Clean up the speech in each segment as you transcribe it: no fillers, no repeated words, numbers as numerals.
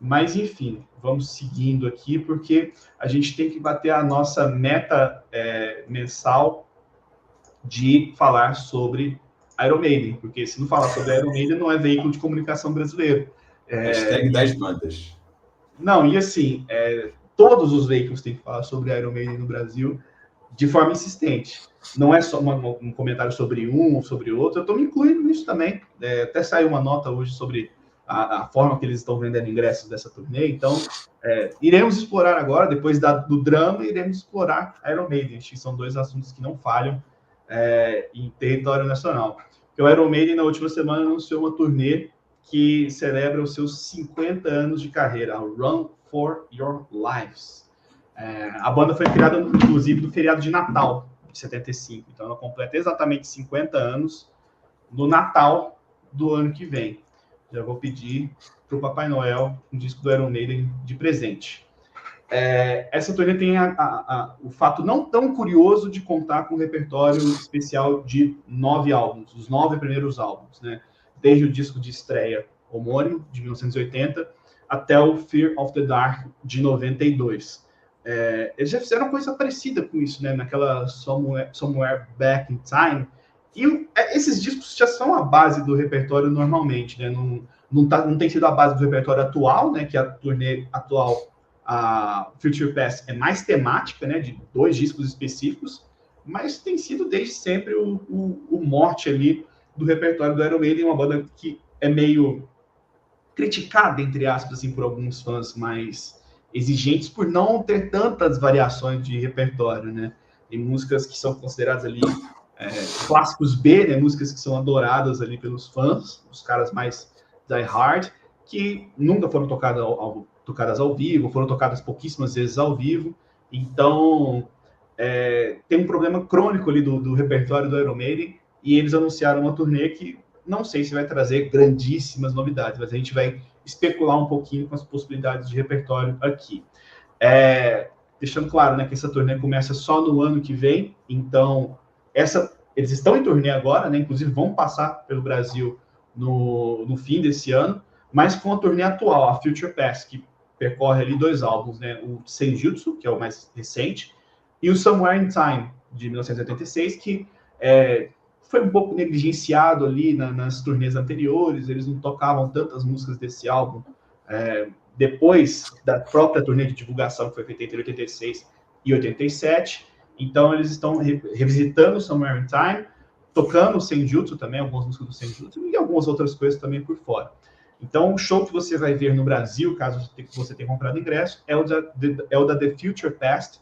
Mas, enfim, vamos seguindo aqui, porque a gente tem que bater a nossa meta mensal de falar sobre Iron Maiden, porque se não falar sobre Iron Maiden, não é veículo de comunicação brasileiro. Hashtag 10 bandas. Não, e assim, todos os veículos têm que falar sobre Iron Maiden no Brasil de forma insistente. Não é só um comentário sobre um ou sobre outro, eu estou me incluindo nisso também. Até saiu uma nota hoje sobre a forma que eles estão vendendo ingressos dessa turnê, então iremos explorar agora, depois do drama, iremos explorar Iron Maiden, que são dois assuntos que não falham em território nacional. Porque o Iron Maiden, na última semana, anunciou uma turnê que celebra os seus 50 anos de carreira, a Run for Your Lives. A banda foi criada, inclusive, no feriado de Natal, de 75. Então, ela completa exatamente 50 anos no Natal do ano que vem. Já vou pedir para o Papai Noel um disco do Iron Maiden de presente. Essa turnê tem o fato não tão curioso de contar com um repertório especial de 9 álbuns, os 9 primeiros álbuns, né? Desde o disco de estreia homônimo, de 1980, até o Fear of the Dark, de 92. Eles já fizeram coisa parecida com isso, né? Naquela Somewhere Back in Time. E esses discos já são a base do repertório normalmente, né? Não tem sido a base do repertório atual, né? Que a turnê atual, a Future Past, é mais temática, né? De 2 discos específicos, mas tem sido desde sempre o morte ali do repertório do Iron Maiden, uma banda que é meio criticada, entre aspas, assim, por alguns fãs mais exigentes por não ter tantas variações de repertório, né? Tem músicas que são consideradas ali clássicos B, né? Músicas que são adoradas ali pelos fãs, os caras mais die-hard, que nunca foram tocadas ao vivo, foram tocadas pouquíssimas vezes ao vivo. Então, tem um problema crônico ali do repertório do Iron Maiden, e eles anunciaram uma turnê que não sei se vai trazer grandíssimas novidades, mas a gente vai especular um pouquinho com as possibilidades de repertório aqui. Deixando claro, né, que essa turnê começa só no ano que vem, então eles estão em turnê agora, né, inclusive vão passar pelo Brasil no fim desse ano, mas com a turnê atual, a Future Past, que percorre ali 2 álbuns, né, o Senjutsu, que é o mais recente, e o Somewhere in Time, de 1986, que foi um pouco negligenciado ali nas turnês anteriores, eles não tocavam tantas músicas desse álbum depois da própria turnê de divulgação que foi feita entre 86 e 87, então eles estão revisitando Somewhere in Time, tocando o Senjutsu também, algumas músicas do Senjutsu e algumas outras coisas também por fora. Então o show que você vai ver no Brasil, caso você tenha comprado ingresso, é o da The Future Past,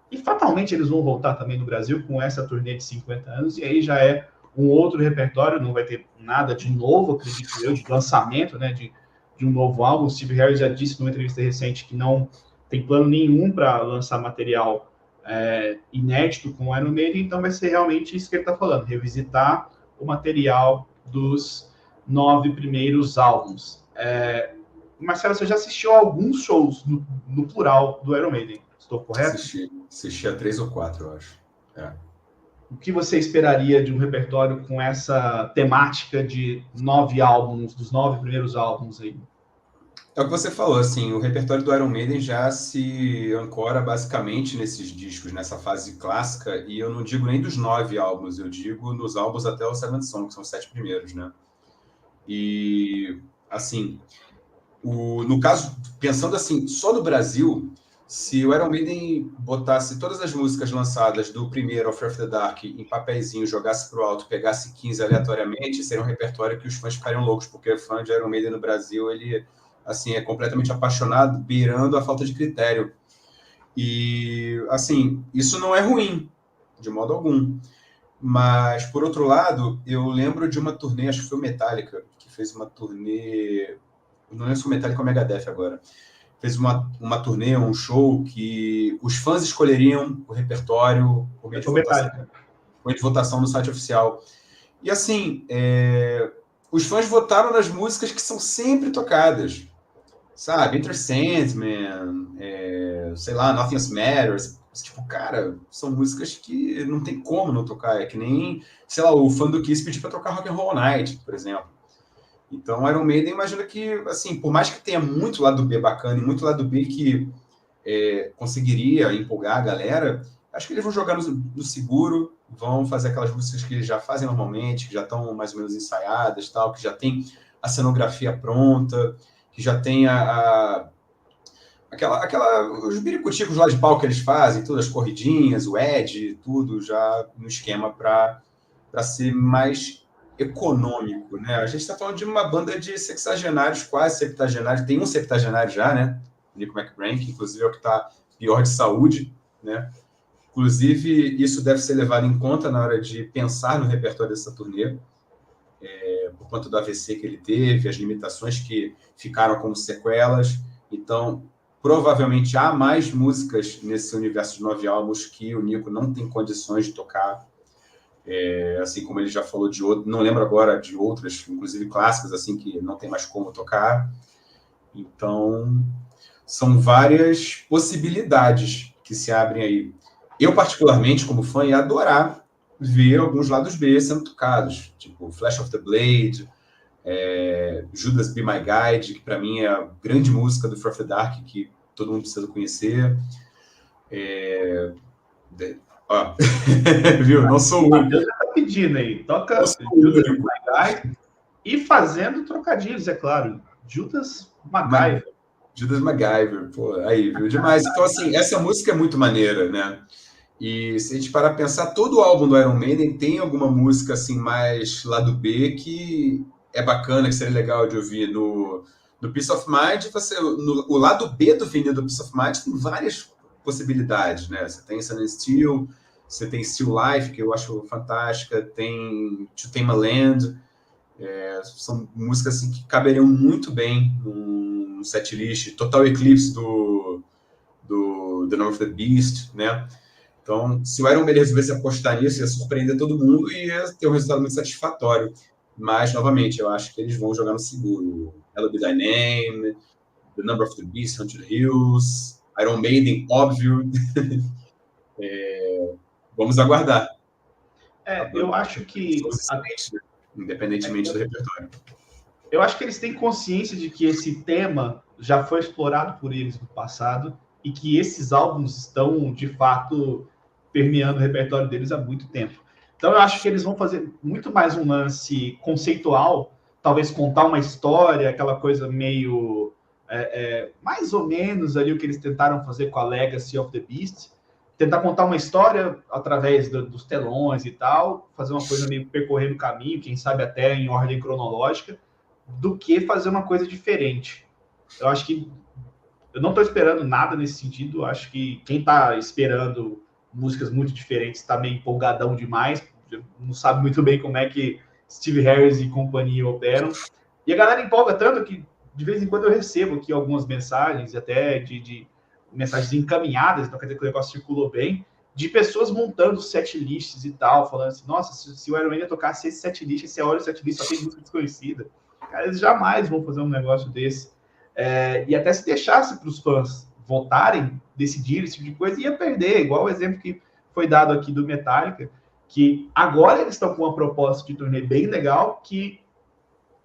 e fatalmente eles vão voltar também no Brasil com essa turnê de 50 anos, e aí já é um outro repertório, não vai ter nada de novo, acredito eu, de lançamento, né, de um novo álbum. O Steve Harris já disse numa entrevista recente que não tem plano nenhum para lançar material inédito com o Iron Maiden, então vai ser realmente isso que ele está falando, revisitar o material dos 9 primeiros álbuns. Marcelo, você já assistiu a alguns shows no plural do Iron Maiden? Estou correto? Assisti a 3 ou 4, eu acho. O que você esperaria de um repertório com essa temática de 9 álbuns, dos 9 primeiros álbuns aí? É o que você falou, assim, o repertório do Iron Maiden já se ancora basicamente nesses discos, nessa fase clássica, e eu não digo nem dos 9 álbuns, eu digo nos álbuns até o Seventh Song, que são os 7 primeiros, né? E, assim, no caso, pensando assim, só no Brasil, se o Iron Maiden botasse todas as músicas lançadas do primeiro, Fear of the Dark, em papeizinho, jogasse pro alto, pegasse 15 aleatoriamente, seria um repertório que os fãs ficariam loucos, porque fã de Iron Maiden no Brasil, ele assim, é completamente apaixonado, beirando a falta de critério. E, assim, isso não é ruim, de modo algum. Mas, por outro lado, eu lembro de uma turnê, acho que foi o Metallica, que fez uma turnê... Não lembro se foi o Metallica ou o Megadeth agora. Fez uma turnê, um show, que os fãs escolheriam o repertório por meio de votação no site oficial. E, assim, os fãs votaram nas músicas que são sempre tocadas. Sabe, Enter Sandman, sei lá, Nothing Else Matters. Tipo, cara, são músicas que não tem como não tocar. É que nem, sei lá, o fã do Kiss pedir pra tocar Rock and Roll Night, por exemplo. Então, Iron Maiden, imagina que, assim, por mais que tenha muito lado B bacana e muito lado B que conseguiria empolgar a galera, acho que eles vão jogar no seguro, vão fazer aquelas músicas que eles já fazem normalmente, que já estão mais ou menos ensaiadas, tal, que já tem a cenografia pronta, que já tem os biricuticos lá de pau que eles fazem, todas as corridinhas, o Ed, tudo já no esquema para ser mais econômico, né? A gente está falando de uma banda de sexagenários, quase septagenários, tem um septagenário já, né? Nico McBrain, que inclusive é o que está pior de saúde, né? Inclusive, isso deve ser levado em conta na hora de pensar no repertório dessa turnê, por conta do AVC que ele teve, as limitações que ficaram como sequelas. Então, provavelmente há mais músicas nesse universo de 9 álbuns que o Nico não tem condições de tocar, assim como ele já falou de outro, não lembro agora de outras, inclusive clássicas, assim, que não tem mais como tocar. Então, são várias possibilidades que se abrem aí. Eu, particularmente, como fã, ia adorar ver alguns lados B sendo tocados, tipo Flash of the Blade, Judas Be My Guide, que para mim é a grande música do Fear of the Dark, que todo mundo precisa conhecer. Viu? Não sou o único. Deus já tá pedindo aí. Toca Judas Be My Guide e fazendo trocadilhos, é claro. Judas MacGyver. Judas MacGyver, pô, aí, viu? Demais. Então, assim, essa música é muito maneira, né? E se a gente parar a pensar, todo o álbum do Iron Maiden tem alguma música, assim, mais lado B que é bacana, que seria legal de ouvir. No Peace of Mind, o lado B do vinil do Peace of Mind tem várias possibilidades, né? Você tem Sun and Steel, você tem Still Life, que eu acho fantástica, tem To Tame a Land, são músicas assim, que caberiam muito bem num setlist. Total Eclipse do The Number of the Beast, né? Então, se o Iron Maiden resolvesse apostar nisso, ia surpreender todo mundo e ia ter um resultado muito satisfatório. Mas, novamente, eu acho que eles vão jogar no seguro. Hello Be Thy Name, The Number of the Beast, Haunted Hills, Iron Maiden, óbvio. Vamos aguardar. Eu acho que... Independentemente do repertório. Eu acho que eles têm consciência de que esse tema já foi explorado por eles no passado e que esses álbuns estão, de fato, permeando o repertório deles há muito tempo. Então, eu acho que eles vão fazer muito mais um lance conceitual, talvez contar uma história, aquela coisa meio... mais ou menos ali o que eles tentaram fazer com a Legacy of the Beast, tentar contar uma história através dos telões e tal, fazer uma coisa meio percorrendo o caminho, quem sabe até em ordem cronológica, do que fazer uma coisa diferente. Eu acho que eu não estou esperando nada nesse sentido. Eu acho que quem está esperando músicas muito diferentes está meio empolgadão demais, não sabe muito bem como é que Steve Harris e companhia operam. E a galera empolga tanto que de vez em quando eu recebo aqui algumas mensagens, até de mensagens encaminhadas, então quer dizer que o negócio circulou bem, de pessoas montando setlists e tal, falando assim, nossa, se o Iron Maiden tocasse esse setlist, você olha o setlist, só tem música desconhecida. Cara, eles jamais vão fazer um negócio desse. E até se deixasse para os fãs votarem, decidirem esse tipo de coisa, ia perder, igual o exemplo que foi dado aqui do Metallica, que agora eles estão com uma proposta de turnê bem legal, que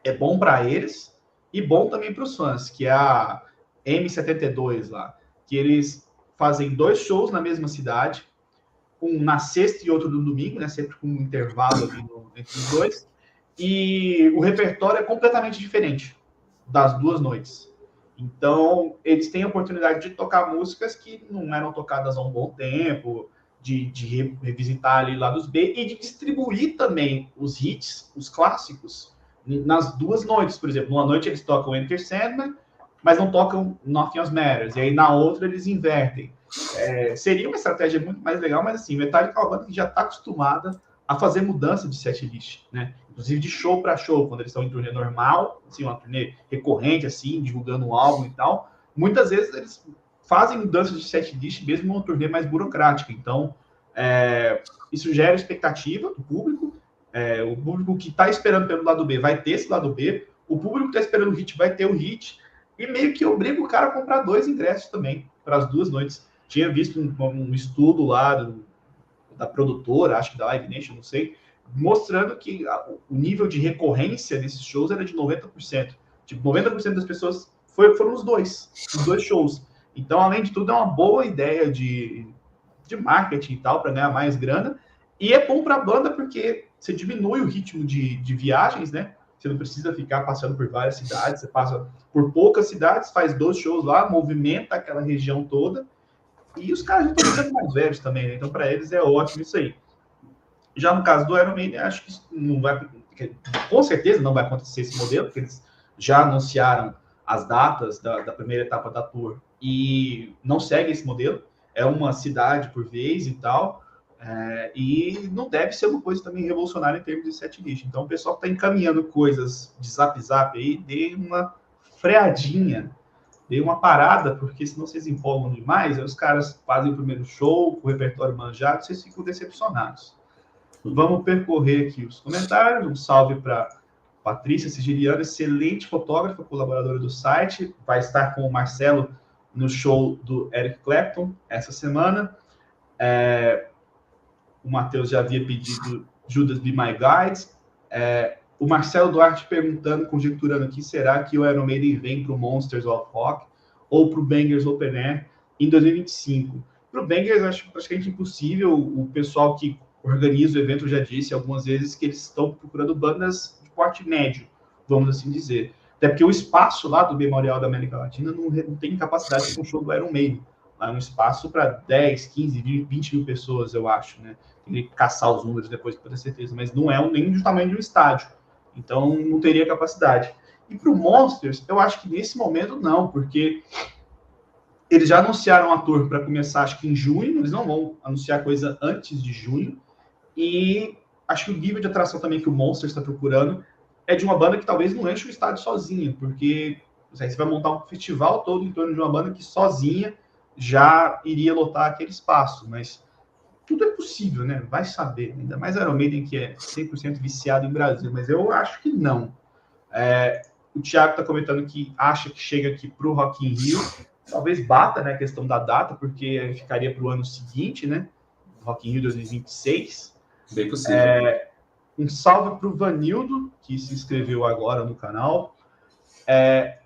é bom para eles e bom também para os fãs, que é a M72 lá, que eles fazem 2 shows na mesma cidade, um na sexta e outro no domingo, né, sempre com um intervalo ali entre os dois, e o repertório é completamente diferente das 2 noites. Então, eles têm a oportunidade de tocar músicas que não eram tocadas há um bom tempo, de revisitar ali lados B e de distribuir também os hits, os clássicos, nas 2 noites. Por exemplo, numa noite eles tocam Enter Sandman, mas não tocam Nothing Else Matters. E aí, na outra, eles invertem. Seria uma estratégia muito mais legal, mas assim, o Metallica é uma banda que já está acostumada a fazer mudança de setlist, né? Inclusive de show para show, quando eles estão em turnê normal, assim, uma turnê recorrente, assim, divulgando um álbum e tal. Muitas vezes eles fazem mudanças de setlist mesmo numa turnê mais burocrática. Então, isso gera expectativa do público. O público que está esperando pelo lado B vai ter esse lado B. O público que está esperando o hit vai ter o hit. E meio que obriga o cara a comprar 2 ingressos também para as 2 noites. Tinha visto um estudo lá da produtora, acho que da Live Nation, não sei, mostrando que o nível de recorrência desses shows era de 90%. Tipo, 90% das pessoas foram os dois shows. Então, além de tudo, é uma boa ideia de marketing e tal, para ganhar mais grana. E é bom para a banda porque você diminui o ritmo de viagens, né? Você não precisa ficar passando por várias cidades, você passa por poucas cidades, faz 2 shows lá, movimenta aquela região toda. E os caras já estão ficando mais velhos também, né? Então, para eles é ótimo isso aí. Já no caso do Iron Maiden, acho que não vai, com certeza não vai acontecer esse modelo, porque eles já anunciaram as datas da primeira etapa da tour e não segue esse modelo. É uma cidade por vez e tal, e não deve ser uma coisa também revolucionária em termos de setlist. Então, o pessoal que está encaminhando coisas de zap aí, dê uma freadinha, dê uma parada, porque senão vocês empolgam demais, aí os caras fazem o primeiro show, com o repertório manjado, vocês ficam decepcionados. Vamos percorrer aqui os comentários. Um salve para Patrícia Sigiliano, excelente fotógrafa, colaboradora do site. Vai estar com o Marcelo no show do Eric Clapton essa semana. O Matheus já havia pedido Judas Be My Guide. O Marcelo Duarte perguntando, conjecturando aqui, será que o Iron Maiden vem para o Monsters of Rock ou para o Bangers Open Air em 2025? Para o Bangers, acho praticamente impossível. O pessoal que organiza o evento já disse algumas vezes que eles estão procurando bandas de porte médio, vamos assim dizer. Até porque o espaço lá do Memorial da América Latina não tem capacidade para um show do Iron Maiden. Lá é um espaço para 10, 15, 20 mil pessoas, eu acho, né? Tem que caçar os números depois para ter certeza, mas não é nem do tamanho de um estádio. Então, não teria capacidade. E para o Monsters, eu acho que nesse momento não, porque eles já anunciaram a tour para começar, acho que em junho, eles não vão anunciar coisa antes de junho, e acho que o nível de atração também que o Monsters está procurando é de uma banda que talvez não enche o estádio sozinha, porque você vai montar um festival todo em torno de uma banda que sozinha já iria lotar aquele espaço, mas tudo é possível, né? Vai saber, ainda mais Iron Maiden, que é 100% viciado em Brasil, mas eu acho que não. O Thiago está comentando que acha que chega aqui para o Rock in Rio, talvez bata, né, a questão da data, porque ficaria para o ano seguinte, né? Rock in Rio 2026. Bem possível. Um salve para o Vanildo, que se inscreveu agora no canal.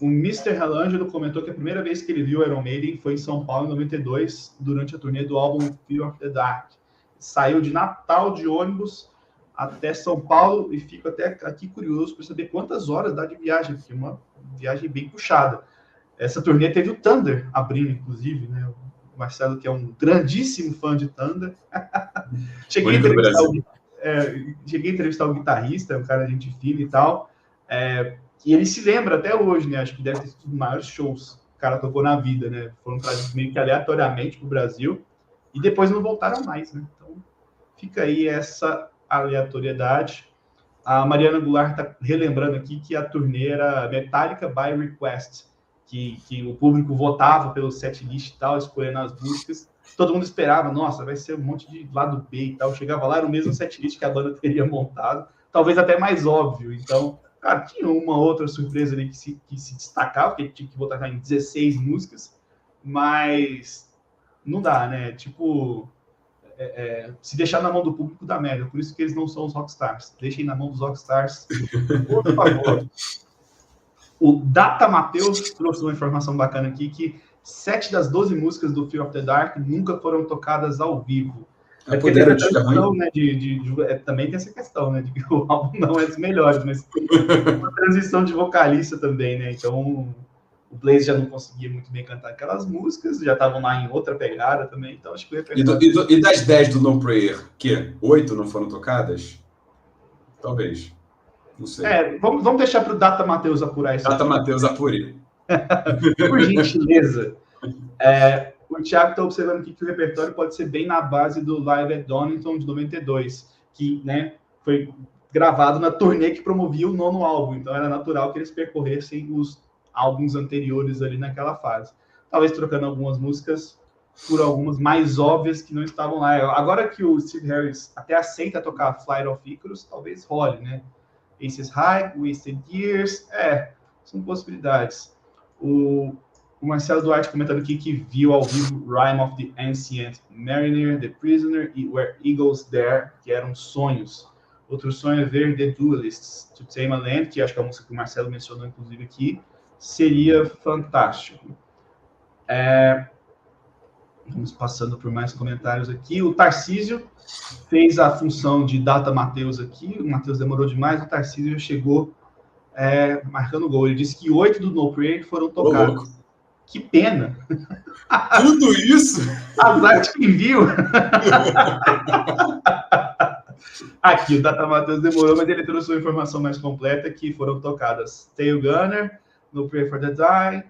O Mr. Helangelo comentou que a primeira vez que ele viu o Iron Maiden foi em São Paulo, em 92, durante a turnê do álbum Fear of the Dark. Saiu de Natal de ônibus até São Paulo e fico até aqui curioso para saber quantas horas dá de viagem, porque é uma viagem bem puxada. Essa turnê teve o Thunder abrindo, inclusive, né? O Marcelo, que é um grandíssimo fã de Thunder. Cheguei a entrevistar o guitarrista, um cara de gente fina e tal. E ele se lembra até hoje, né? Acho que deve ter sido um dos maiores shows que o cara tocou na vida, né? Foram trazidos meio que aleatoriamente para o Brasil e depois não voltaram mais, né? Então, fica aí essa aleatoriedade. A Mariana Goulart está relembrando aqui que a turnê era Metallica by Request, que o público votava pelo setlist e tal, escolhendo as músicas. Todo mundo esperava, nossa, vai ser um monte de lado B e tal. Chegava lá, era o mesmo setlist que a banda teria montado, talvez até mais óbvio. Então, cara, tinha uma outra surpresa ali que se destacava, porque tinha que botar em 16 músicas, mas não dá, né? Tipo, se deixar na mão do público dá merda. Por isso que eles não são os rockstars. Deixem na mão dos rockstars, por favor. O Data Matheus trouxe uma informação bacana aqui, que 7 das 12 músicas do Fear of the Dark nunca foram tocadas ao vivo. Porque tem a transição, né, também tem essa questão, né, de que o álbum não é dos melhores, mas tem uma transição de vocalista também, né, então o Blaze já não conseguia muito bem cantar aquelas músicas, já estavam lá em outra pegada também, então acho que E das 10 do No Prayer, que 8 não foram tocadas? Talvez. Não sei. Vamos deixar para o Data Matheus apurar isso. Data Matheus apure. Por gentileza. O Thiago está observando aqui que o repertório pode ser bem na base do Live at Donington de 92, que, né, foi gravado na turnê que promovia o 9º álbum, então era natural que eles percorressem os álbuns anteriores ali naquela fase. Talvez trocando algumas músicas por algumas mais óbvias que não estavam lá. Agora que o Steve Harris até aceita tocar Flight of Icarus, talvez role, né? Aces High, Wasted Years, são possibilidades. O Marcelo Duarte comentando aqui que viu ao vivo Rime of the Ancient Mariner, The Prisoner e Where Eagles Dare, que eram sonhos. Outro sonho é ver The Duelists, To Tame a Land, que acho que é a música que o Marcelo mencionou, inclusive, aqui. Seria fantástico. Vamos passando por mais comentários aqui. O Tarcísio fez a função de data Matheus aqui. O Matheus demorou demais, o Tarcísio já chegou marcando gol. Ele disse que 8 do No Prayer foram tocados. Que pena! Tudo isso? Azar de quem viu! Aqui, o Data Matheus demorou, mas ele trouxe uma informação mais completa, que foram tocadas Tail Gunner, No Prayer for the Die,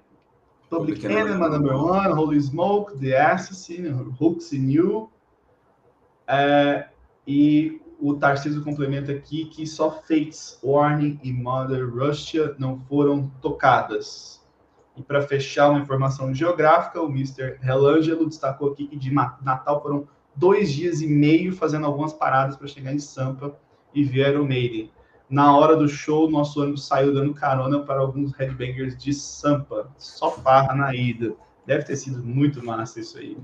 Public Enemy, Number One, Holy Smoke, The Assassin, Hooks in You, e o Tarcísio complementa aqui que só Fates, Warning e Mother Russia não foram tocadas. E para fechar uma informação geográfica, o Mr. Helangelo destacou aqui que de Natal foram 2 dias e meio fazendo algumas paradas para chegar em Sampa e ver Iron Maiden. Na hora do show, nosso ônibus saiu dando carona para alguns headbangers de Sampa. Só farra na ida. Deve ter sido muito massa isso aí.